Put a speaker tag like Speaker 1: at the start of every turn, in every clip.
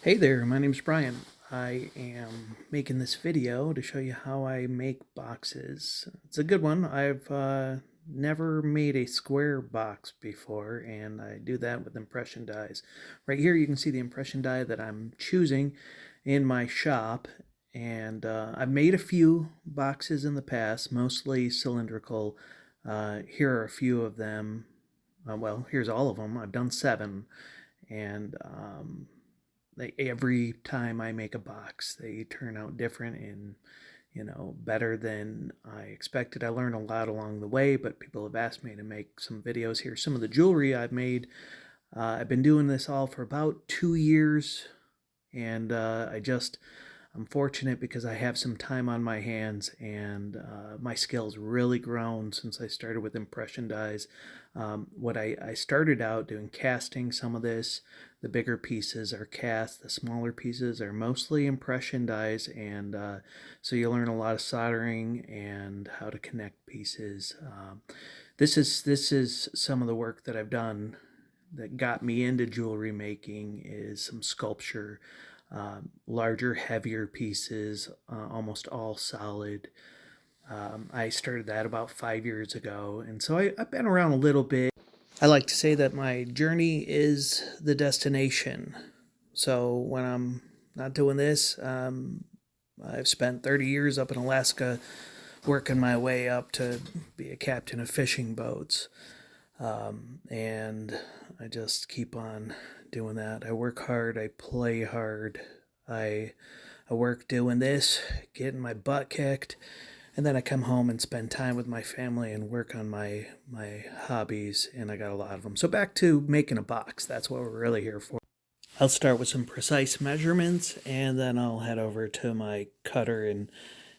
Speaker 1: Hey there, my name's Brian. I am making this video to show you how I make boxes. It's a good one. I've never made a square box before, and I do that with impression dies. Right here you can see the impression die that I'm choosing in my shop, and I've made a few boxes in the past, mostly cylindrical. Here are a few of them. Well, here's all of them. I've done 7, and every time I make a box, they turn out different and better than I expected. I learned a lot along the way, but people have asked me to make some videos here. Some of the jewelry I've made, I've been doing this all for about 2 years, and I'm fortunate because I have some time on my hands, and my skills really grown since I started with impression dies. What I started out doing casting some of this. The bigger pieces are cast. The smaller pieces are mostly impression dies, and so you learn a lot of soldering and how to connect pieces. This is some of the work that I've done that got me into jewelry making is some sculpture, larger, heavier pieces, almost all solid. I started that about 5 years ago, and so I've been around a little bit. I like to say that my journey is the destination. So when I'm not doing this, I've spent 30 years up in Alaska working my way up to be a captain of fishing boats. And I just keep on doing that. I work hard, I play hard, I, I work doing this, getting my butt kicked, and then I come home and spend time with my family and work on my hobbies, and I got a lot of them. So back to making a box. That's what we're really here for. I'll start with some precise measurements, and then I'll head over to my cutter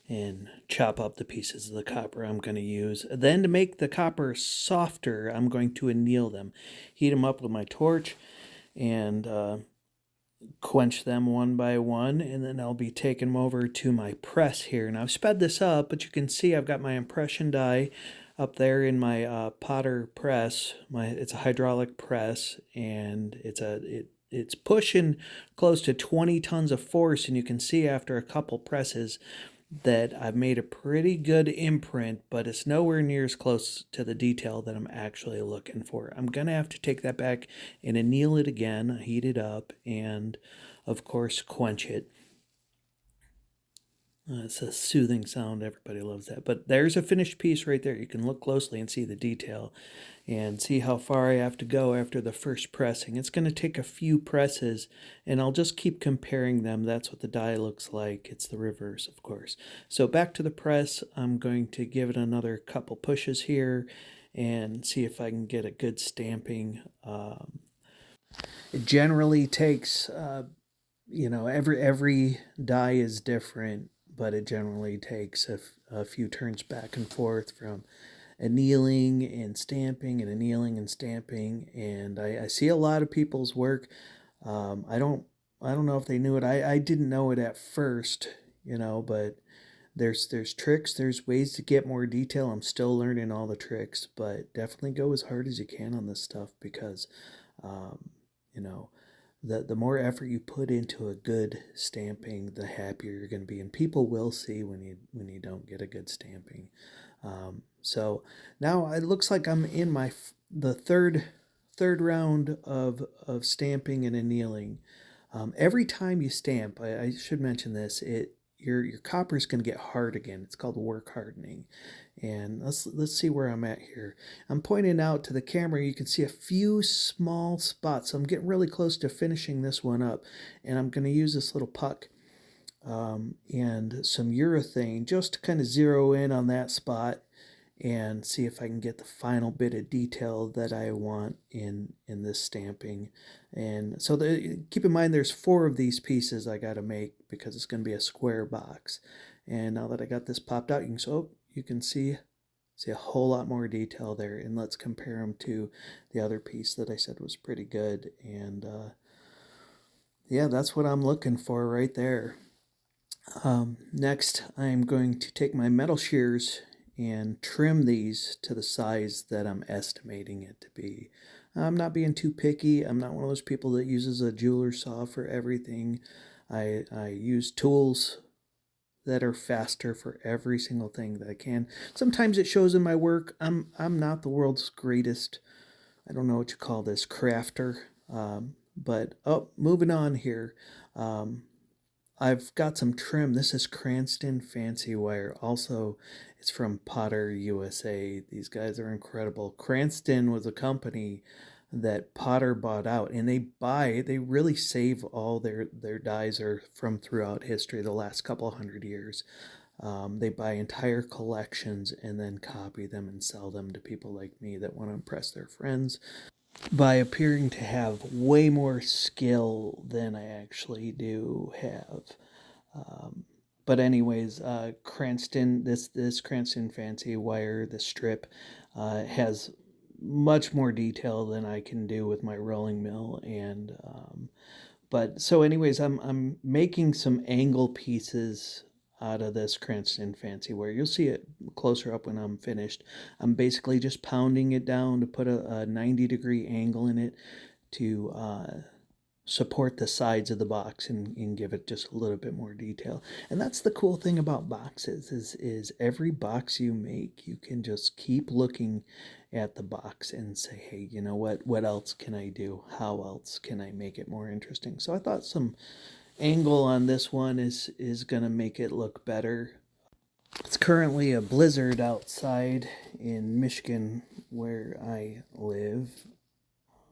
Speaker 1: and chop up the pieces of the copper I'm going to use. Then to make the copper softer, I'm going to anneal them, heat them up with my torch, and quench them one by one, and then I'll be taking them over to my press here. Now I've sped this up, but you can see I've got my impression die up there in my Potter press. It's a hydraulic press, and it's pushing close to 20 tons of force, and you can see after a couple presses that I've made a pretty good imprint, but it's nowhere near as close to the detail that I'm actually looking for. I'm going to have to take that back and anneal it again, heat it up, and of course quench it. It's a soothing sound. Everybody loves that. But there's a finished piece right there. You can look closely and see the detail and see how far I have to go after the first pressing. It's going to take a few presses, and I'll just keep comparing them. That's what the die looks like. It's the reverse, of course. So back to the press. I'm going to give it another couple pushes here and see if I can get a good stamping. It generally takes every die is different, but it generally takes a few turns back and forth from annealing and stamping and annealing and stamping. And I see a lot of people's work. I don't know if they knew it. I didn't know it at first, but there's tricks, there's ways to get more detail. I'm still learning all the tricks, but definitely go as hard as you can on this stuff because um, you know the more effort you put into a good stamping, the happier you're going to be, and people will see when you don't get a good stamping. So now it looks like I'm in the third round of stamping and annealing. Every time you stamp, I should mention this. Your copper is going to get hard again. It's called work hardening. And let's see where I'm at here. I'm pointing out to the camera. You can see a few small spots. So I'm getting really close to finishing this one up, and I'm going to use this little puck and some urethane just to kind of zero in on that spot and see if I can get the final bit of detail that I want in this stamping. And so keep in mind there's 4 of these pieces I got to make because it's going to be a square box. And now that I got this popped out, you can see a whole lot more detail there. And let's compare them to the other piece that I said was pretty good. And yeah, that's what I'm looking for right there. Next, I'm going to take my metal shears and trim these to the size that I'm estimating it to be. I'm not being too picky. I'm not one of those people that uses a jeweler saw for everything. I use tools that are faster for every single thing that I can. Sometimes it shows in my work. I'm not the world's greatest, I don't know what you call this, crafter. But oh, moving on here. Um, I've got some trim. This is Cranston Fancy Wire. Also, it's from Potter USA. These guys are incredible. Cranston was a company that Potter bought out, and they really save all their dies are from throughout history, the last couple hundred years. They buy entire collections and then copy them and sell them to people like me that want to impress their friends by appearing to have way more skill than I actually do have. Um, but anyways, Cranston, this Cranston Fancy Wire, the strip, has much more detail than I can do with my rolling mill, and but so anyways, I'm making some angle pieces out of this Cranston Fancy Wire. You'll see it closer up when I'm finished. I'm basically just pounding it down to put a 90-degree angle in it to support the sides of the box and give it just a little bit more detail. And that's the cool thing about boxes is every box you make, you can just keep looking at the box and say, hey, you know what else can I do? How else can I make it more interesting? So I thought some angle on this one is gonna make it look better. It's currently a blizzard outside in Michigan where I live.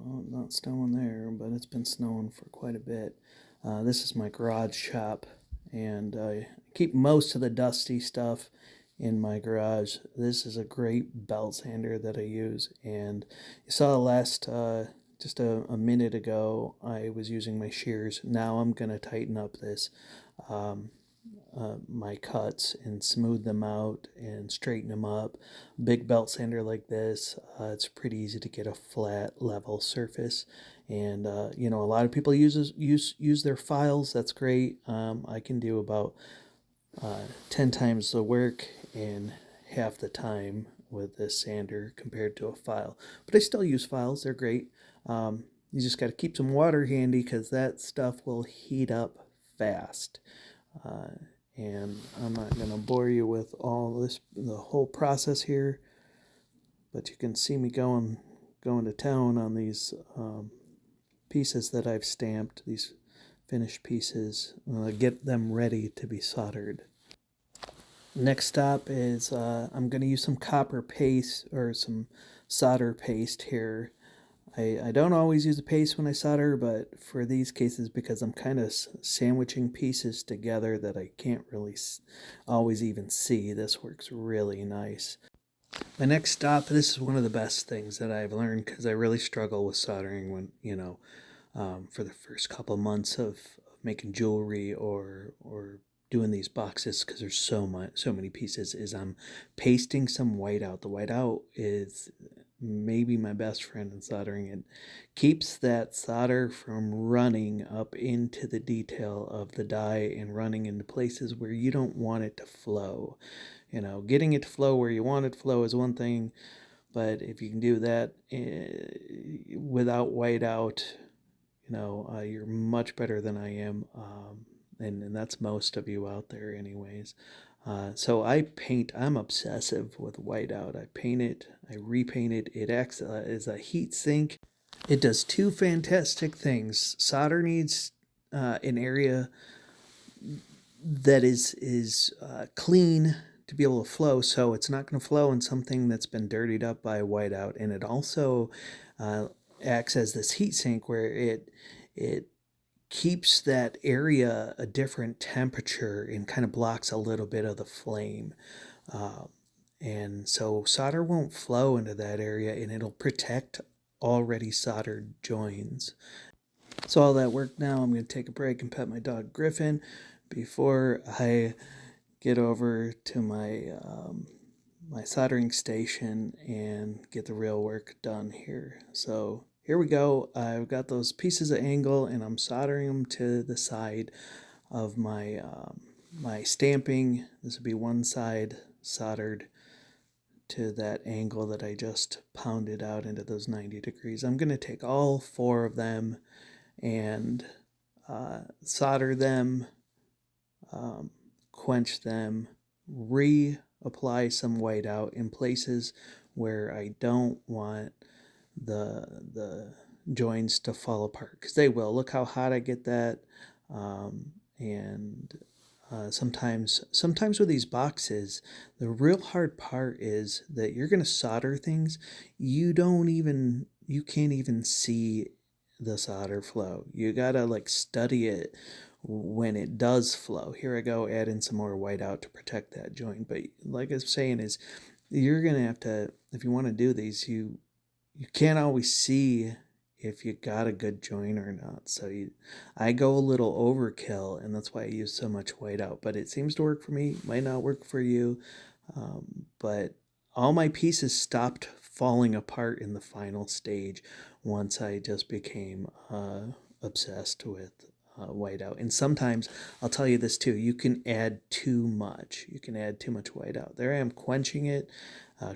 Speaker 1: Oh, not snowing there, but it's been snowing for quite a bit. This is my garage shop, and I keep most of the dusty stuff in my garage. This is a great belt sander that I use, and you saw last just a minute ago I was using my shears. Now I'm gonna tighten up this. Um, my cuts and smooth them out and straighten them up. Big belt sander like this, it's pretty easy to get a flat level surface. And you know, a lot of people use their files. That's great. I can do about 10 times the work in half the time with this sander compared to a file. But I still use files. They're great. You just got to keep some water handy because that stuff will heat up fast. Uh, and I'm not going to bore you with all this, the whole process here, but you can see me going to town on these pieces that I've stamped, these finished pieces, get them ready to be soldered. Next stop is I'm going to use some copper paste or some solder paste here. I don't always use the paste when I solder, but for these cases, because I'm kind of sandwiching pieces together that I can't really always even see, this works really nice. My next stop, this is one of the best things that I've learned because I really struggle with soldering when, for the first couple months of making jewelry or doing these boxes because there's so many pieces is I'm pasting some whiteout. The whiteout is maybe my best friend in soldering. It keeps that solder from running up into the detail of the die and running into places where you don't want it to flow. You know, getting it to flow where you want it to flow is one thing, but if you can do that without whiteout, you're much better than I am, and that's most of you out there, anyways. So I paint. I'm obsessive with whiteout. I paint it. I repaint it. It acts as a heat sink. It does two fantastic things. Solder needs an area that is clean to be able to flow, so it's not going to flow in something that's been dirtied up by whiteout, and it also acts as this heat sink where it keeps that area a different temperature and kind of blocks a little bit of the flame. Uh, and so solder won't flow into that area and it'll protect already soldered joins. So all that work now, I'm going to take a break and pet my dog Griffin before I get over to my soldering station and get the real work done here. So here we go. I've got those pieces of angle and I'm soldering them to the side of my my stamping. This would be one side soldered to that angle that I just pounded out into those 90 degrees. I'm going to take all 4 of them and solder them, quench them, reapply some whiteout in places where I don't want the joins to fall apart, because they will. Look how hot I get that. And sometimes with these boxes, the real hard part is that you're going to solder things you can't even see the solder flow. You gotta like study it when it does flow. Here I go, add in some more whiteout to protect that joint. But like I was saying, is you're gonna have to, if you want to do these, you can't always see if you got a good joint or not. So I go a little overkill, and that's why I use so much whiteout. But it seems to work for me. Might not work for you. But all my pieces stopped falling apart in the final stage once I just became obsessed with whiteout. And sometimes, I'll tell you this too, you can add too much. You can add too much whiteout. There I am quenching it,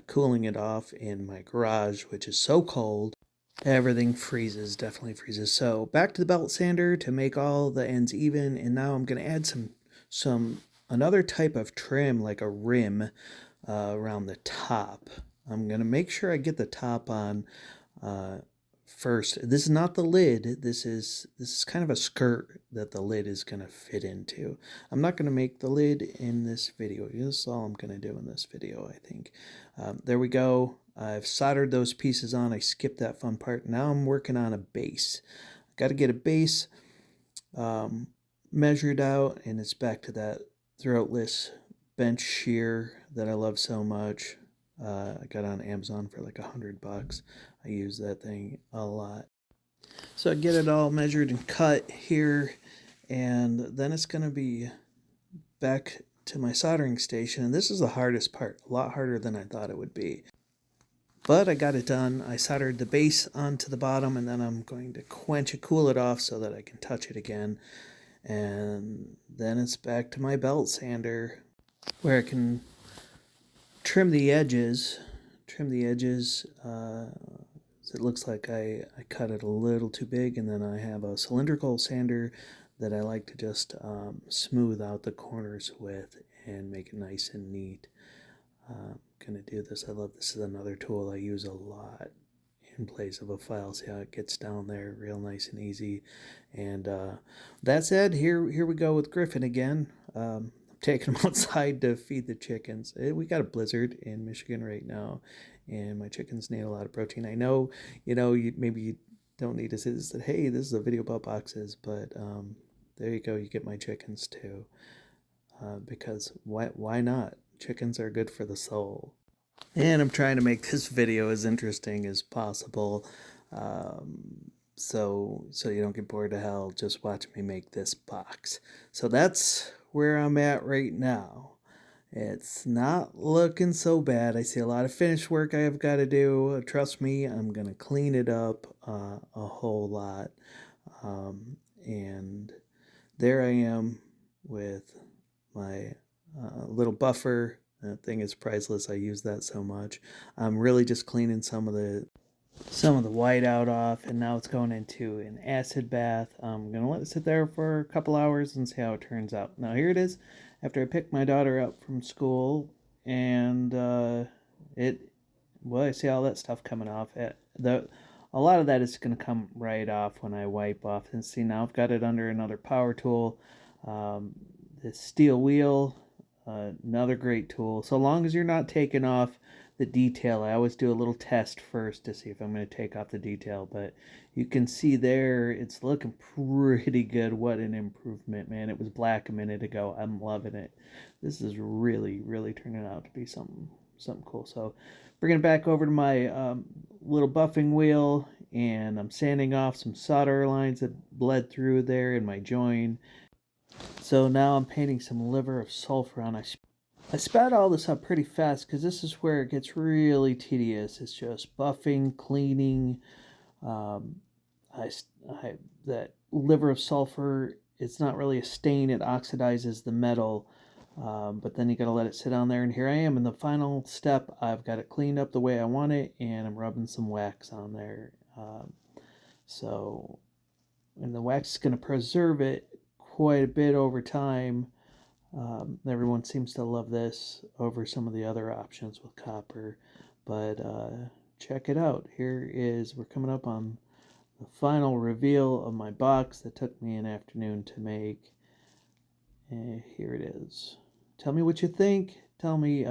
Speaker 1: cooling it off in my garage, which is so cold. Everything freezes, definitely freezes. So back to the belt sander to make all the ends even. And now I'm going to add another type of trim, like a rim, around the top. I'm going to make sure I get the top on first. This is not the lid. This is kind of a skirt that the lid is going to fit into. I'm not going to make the lid in this video. This is all I'm going to do in this video, I think. There we go. I've soldered those pieces on. I skipped that fun part. Now I'm working on a base. Got to get a base measured out, and it's back to that throatless bench shear that I love so much. I got on Amazon for like $100. I use that thing a lot. So I get it all measured and cut here, and then it's going to be back to my soldering station. And this is the hardest part, a lot harder than I thought it would be. But I got it done. I soldered the base onto the bottom, and then I'm going to quench it, cool it off so that I can touch it again. And then it's back to my belt sander, where I can trim the edges. So it looks like I cut it a little too big, and then I have a cylindrical sander that I like to just smooth out the corners with and make it nice and neat. Gonna do this. I love this. Is another tool I use a lot in place of a file. See how it gets down there real nice and easy. And that said, here we go with Griffin again. I'm taking him outside to feed the chickens. We got a blizzard in Michigan right now, and my chickens need a lot of protein. I know, maybe you don't need to say this, that, hey, this is a video about boxes, but there you go. You get my chickens too, because why not? Chickens are good for the soul. And I'm trying to make this video as interesting as possible. So you don't get bored to hell just watching me make this box. So that's where I'm at right now. It's not looking so bad. I see a lot of finished work I have got to do. Trust me, I'm going to clean it up a whole lot. And there I am with my little buffer. That thing is priceless. I use that so much. I'm really just cleaning some of the whiteout off, and now it's going into an acid bath. I'm going to let it sit there for a couple hours and see how it turns out. Now here it is after I picked my daughter up from school, and I see all that stuff coming off. A lot of that is going to come right off when I wipe off. And see, now I've got it under another power tool. This steel wheel, another great tool. So long as you're not taking off the detail, I always do a little test first to see if I'm going to take off the detail. But you can see there, it's looking pretty good. What an improvement, man. It was black a minute ago. I'm loving it. This is really, really turning out to be something cool. So bringing it back over to my little buffing wheel, and I'm sanding off some solder lines that bled through there in my join. So now I'm painting some liver of sulfur on. I sped all this up pretty fast because this is where it gets really tedious. It's just buffing, cleaning. That liver of sulfur, it's not really a stain. It oxidizes the metal. But then you got to let it sit on there, and here I am in the final step. I've got it cleaned up the way I want it, and I'm rubbing some wax on there. So, and the wax is going to preserve it quite a bit over time. Everyone seems to love this over some of the other options with copper, but check it out. We're coming up on the final reveal of my box that took me an afternoon to make. And here it is. Tell me what you think. Tell me,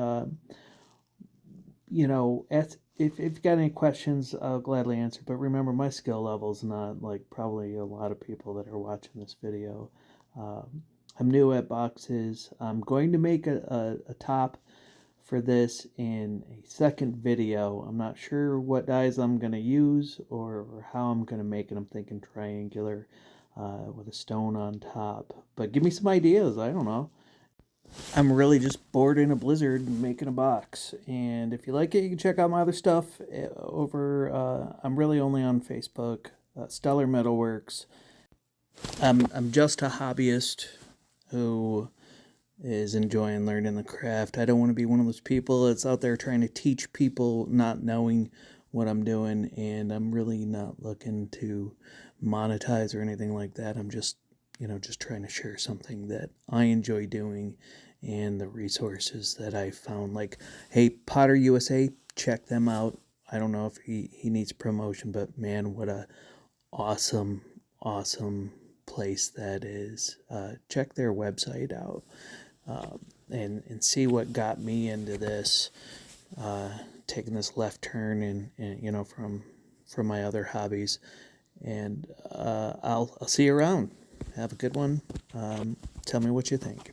Speaker 1: if you've got any questions, I'll gladly answer. But remember, my skill level is not like probably a lot of people that are watching this video. I'm new at boxes. I'm going to make a top for this in a second video. I'm not sure what dies I'm going to use or how I'm going to make it. I'm thinking triangular with a stone on top. But give me some ideas. I don't know. I'm really just bored in a blizzard making a box. And if you like it, you can check out my other stuff I'm really only on Facebook, Stellar Metalworks. I'm just a hobbyist who is enjoying learning the craft. I don't want to be one of those people that's out there trying to teach people not knowing what I'm doing, and I'm really not looking to monetize or anything like that. I'm just trying to share something that I enjoy doing and the resources that I found. Like, hey, Potter USA, check them out. I don't know if he needs promotion, but man, what a awesome place that is. Check their website out and see what got me into this, taking this left turn and from my other hobbies. And I'll see you around. Have a good one. Tell me what you think.